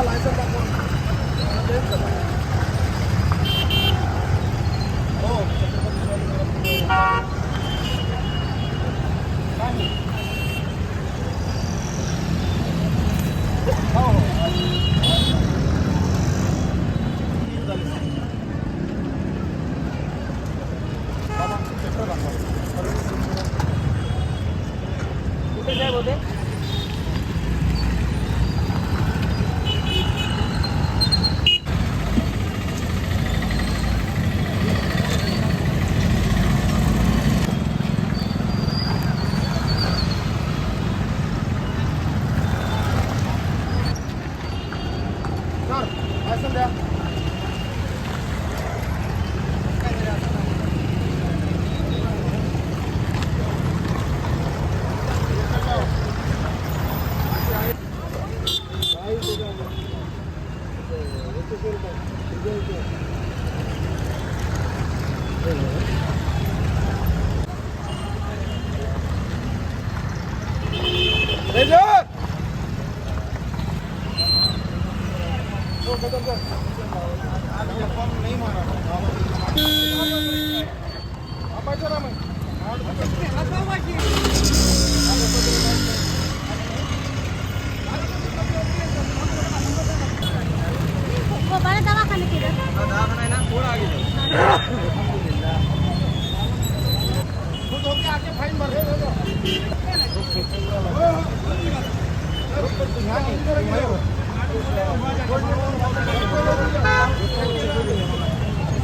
Licence दाखवा. हो हो हो कुठे साहेब होते? लायसन द्या. नहीं मारा बड़ा दवाखाना केलं दवाखाना आहे ना थोडा आगे आगे फाइन भर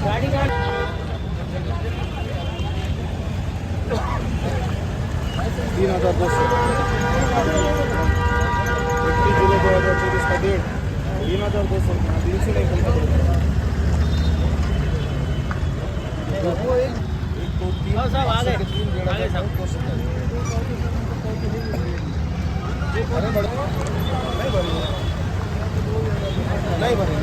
गाड़ी का 3200 21 जुलाई 2024 का डेट 3200 300 नहीं बनता. एक दो तीन साहब आ गए साहब अरे नहीं भर नहीं भर